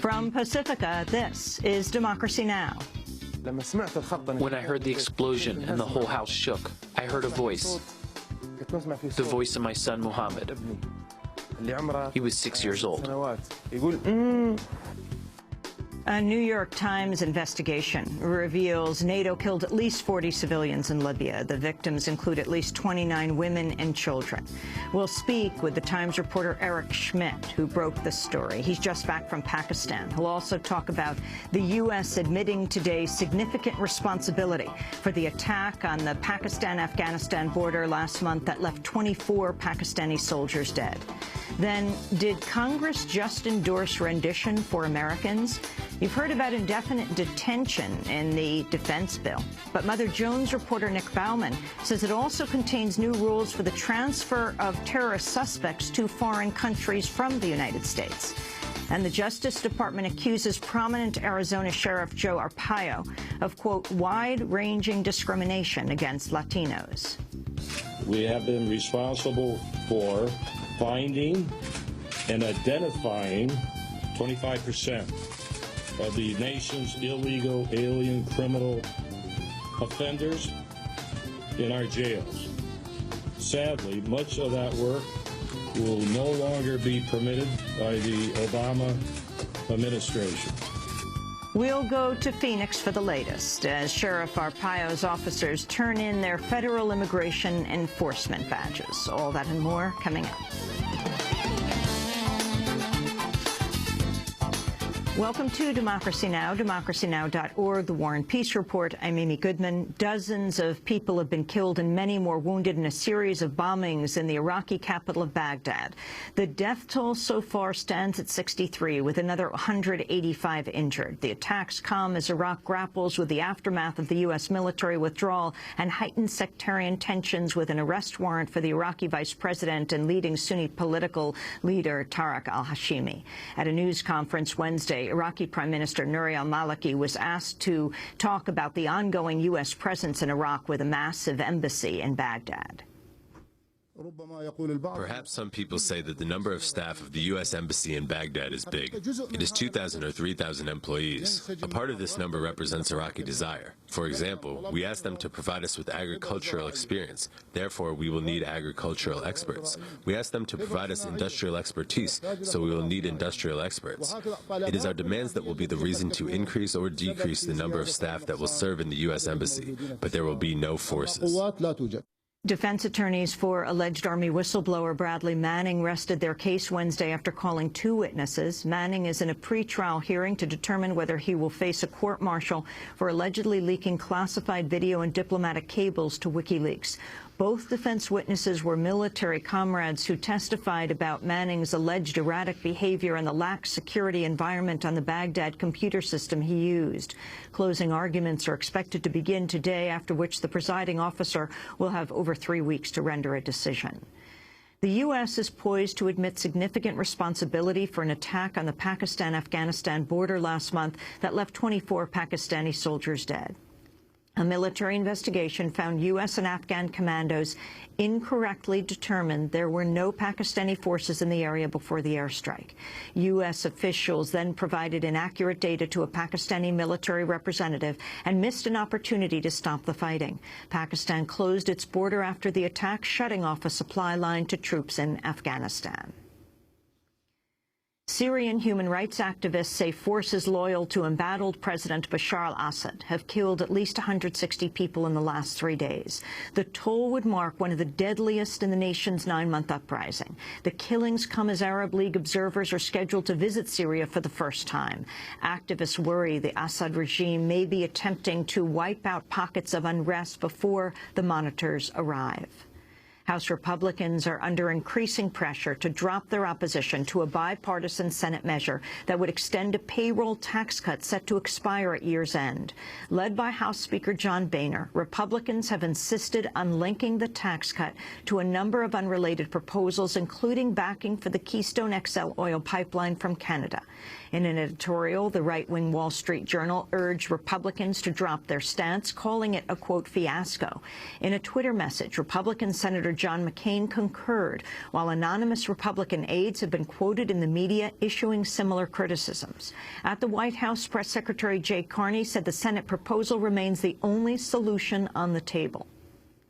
From Pacifica, this is Democracy Now! When I heard the explosion and the whole house shook, I heard a voice. The voice of my son, Muhammad. He was 6 years old. A New York Times investigation reveals NATO killed at least 40 civilians in Libya. The victims include at least 29 women and children. We'll speak with the Times reporter Eric Schmidt, who broke the story. He's just back from Pakistan. He'll also talk about the U.S. admitting today significant responsibility for the attack on the Pakistan-Afghanistan border last month that left 24 Pakistani soldiers dead. Then, did Congress just endorse rendition for Americans? You've heard about indefinite detention in the defense bill. But Mother Jones reporter Nick Bauman says it also contains new rules for the transfer of terrorist suspects to foreign countries from the United States. And the Justice Department accuses prominent Arizona Sheriff Joe Arpaio of, quote, wide-ranging discrimination against Latinos. We have been responsible for finding and identifying 25% of the nation's illegal alien criminal offenders in our jails. Sadly, much of that work will no longer be permitted by the Obama administration. We'll go to Phoenix for the latest as Sheriff Arpaio's officers turn in their federal immigration enforcement badges. All that and more coming up. Welcome to Democracy Now!, democracynow.org, the War and Peace Report. I'm Amy Goodman. Dozens of people have been killed and many more wounded in a series of bombings in the Iraqi capital of Baghdad. The death toll so far stands at 63, with another 185 injured. The attacks come as Iraq grapples with the aftermath of the U.S. military withdrawal and heightened sectarian tensions with an arrest warrant for the Iraqi vice president and leading Sunni political leader Tariq al-Hashimi. At a news conference Wednesday, Iraqi Prime Minister Nouri al-Maliki was asked to talk about the ongoing U.S. presence in Iraq with a massive embassy in Baghdad. Perhaps some people say that the number of staff of the U.S. Embassy in Baghdad is big. It is 2,000 or 3,000 employees. A part of this number represents Iraqi desire. For example, we ask them to provide us with agricultural experience. Therefore, we will need agricultural experts. We ask them to provide us industrial expertise, so we will need industrial experts. It is our demands that will be the reason to increase or decrease the number of staff that will serve in the U.S. Embassy, but there will be no forces. Defense attorneys for alleged Army whistleblower Bradley Manning rested their case Wednesday after calling 2 witnesses. Manning is in a pretrial hearing to determine whether he will face a court-martial for allegedly leaking classified video and diplomatic cables to WikiLeaks. Both defense witnesses were military comrades who testified about Manning's alleged erratic behavior and the lax security environment on the Baghdad computer system he used. Closing arguments are expected to begin today, after which the presiding officer will have over 3 weeks to render a decision. The U.S. is poised to admit significant responsibility for an attack on the Pakistan-Afghanistan border last month that left 24 Pakistani soldiers dead. A military investigation found U.S. and Afghan commandos incorrectly determined there were no Pakistani forces in the area before the airstrike. U.S. officials then provided inaccurate data to a Pakistani military representative and missed an opportunity to stop the fighting. Pakistan closed its border after the attack, shutting off a supply line to troops in Afghanistan. Syrian human rights activists say forces loyal to embattled President Bashar al-Assad have killed at least 160 people in the last 3 days. The toll would mark one of the deadliest in the nation's 9-month uprising. The killings come as Arab League observers are scheduled to visit Syria for the first time. Activists worry the Assad regime may be attempting to wipe out pockets of unrest before the monitors arrive. House Republicans are under increasing pressure to drop their opposition to a bipartisan Senate measure that would extend a payroll tax cut set to expire at year's end. Led by House Speaker John Boehner, Republicans have insisted on linking the tax cut to a number of unrelated proposals, including backing for the Keystone XL oil pipeline from Canada. In an editorial, the right-wing Wall Street Journal urged Republicans to drop their stance, calling it a, quote, fiasco. In a Twitter message, Republican Senator Governor John McCain concurred, while anonymous Republican aides have been quoted in the media issuing similar criticisms. At the White House, Press Secretary Jay Carney said the Senate proposal remains the only solution on the table.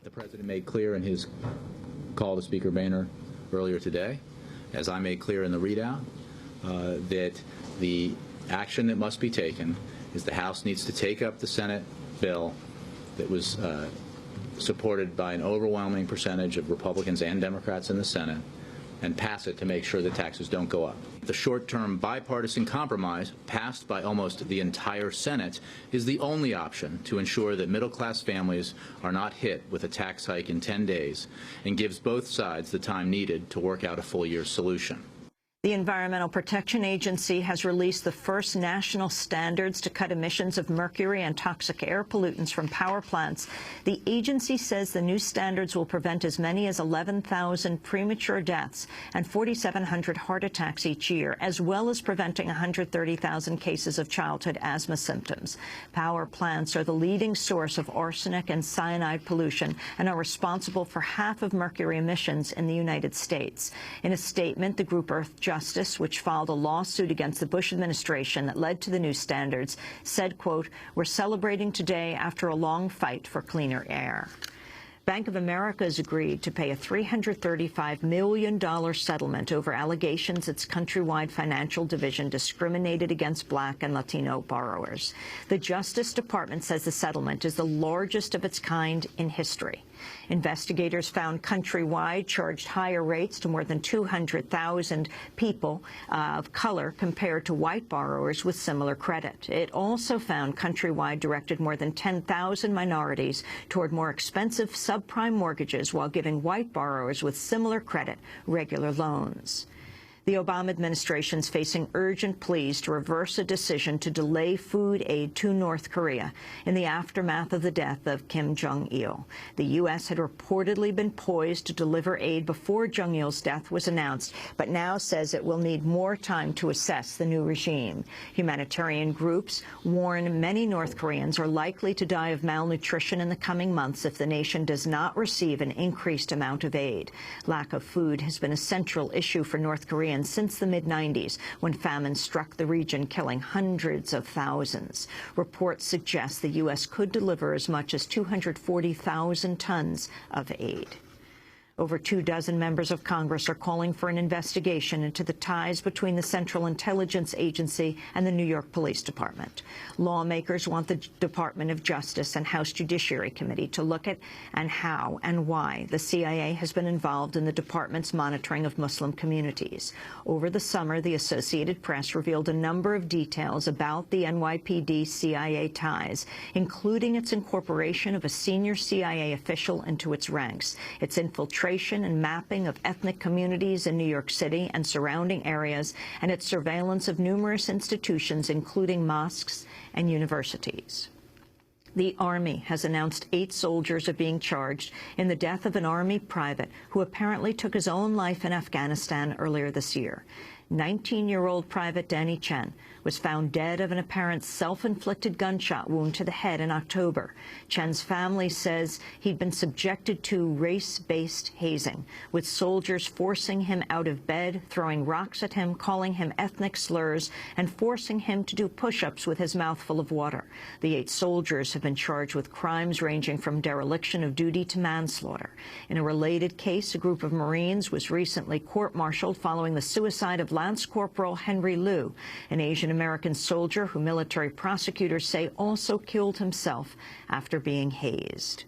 The President made clear in his call to Speaker Boehner earlier today, as I made clear in the readout, that the action that must be taken is the House needs to take up the Senate bill that was supported by an overwhelming percentage of Republicans and Democrats in the Senate and pass it to make sure that taxes don't go up. The short-term bipartisan compromise passed by almost the entire Senate is the only option to ensure that middle-class families are not hit with a tax hike in 10 days and gives both sides the time needed to work out a full year's solution. The Environmental Protection Agency has released the first national standards to cut emissions of mercury and toxic air pollutants from power plants. The agency says the new standards will prevent as many as 11,000 premature deaths and 4,700 heart attacks each year, as well as preventing 130,000 cases of childhood asthma symptoms. Power plants are the leading source of arsenic and cyanide pollution and are responsible for half of mercury emissions in the United States. In a statement, the group Earth Justice, which filed a lawsuit against the Bush administration that led to the new standards, said, quote, "We're celebrating today after a long fight for cleaner air." Bank of America has agreed to pay a $335 million settlement over allegations its countrywide financial division discriminated against Black and Latino borrowers. The Justice Department says the settlement is the largest of its kind in history. Investigators found Countrywide charged higher rates to more than 200,000 people of color compared to white borrowers with similar credit. It also found Countrywide directed more than 10,000 minorities toward more expensive subprime mortgages while giving white borrowers with similar credit regular loans. The Obama administration is facing urgent pleas to reverse a decision to delay food aid to North Korea in the aftermath of the death of Kim Jong-il. The U.S. had reportedly been poised to deliver aid before Jong-il's death was announced, but now says it will need more time to assess the new regime. Humanitarian groups warn many North Koreans are likely to die of malnutrition in the coming months if the nation does not receive an increased amount of aid. Lack of food has been a central issue for North Korea since the mid-90s, when famine struck the region, killing hundreds of thousands. Reports suggest the U.S. could deliver as much as 240,000 tons of aid. Over 24 members of Congress are calling for an investigation into the ties between the Central Intelligence Agency and the New York Police Department. Lawmakers want the Department of Justice and House Judiciary Committee to look at and how and why the CIA has been involved in the department's monitoring of Muslim communities. Over the summer, the Associated Press revealed a number of details about the NYPD CIA ties, including its incorporation of a senior CIA official into its ranks, its infiltration and mapping of ethnic communities in New York City and surrounding areas, and its surveillance of numerous institutions, including mosques and universities. The Army has announced 8 soldiers are being charged in the death of an Army private who apparently took his own life in Afghanistan earlier this year. 19-year-old Private Danny Chen was found dead of an apparent self-inflicted gunshot wound to the head in October. Chen's family says he'd been subjected to race-based hazing, with soldiers forcing him out of bed, throwing rocks at him, calling him ethnic slurs, and forcing him to do push-ups with his mouth full of water. The 8 soldiers have been charged with crimes ranging from dereliction of duty to manslaughter. In a related case, a group of Marines was recently court-martialed following the suicide of Lance Corporal Henry Liu, an Asian-American soldier who military prosecutors say also killed himself after being hazed.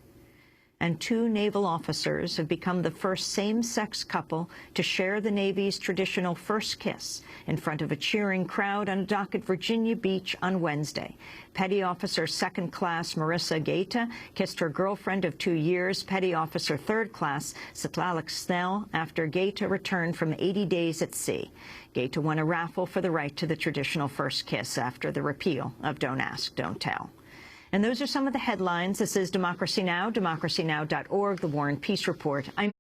And 2 naval officers have become the first same-sex couple to share the Navy's traditional first kiss in front of a cheering crowd on a dock at Virginia Beach on Wednesday. Petty Officer Second Class Marissa Gaeta kissed her girlfriend of 2 years, Petty Officer Third Class Citlali Snell, after Gaeta returned from 80 days at sea. Gaeta won a raffle for the right to the traditional first kiss after the repeal of Don't Ask, Don't Tell. And those are some of the headlines. This is Democracy Now!, democracynow.org, The War and Peace Report. I'm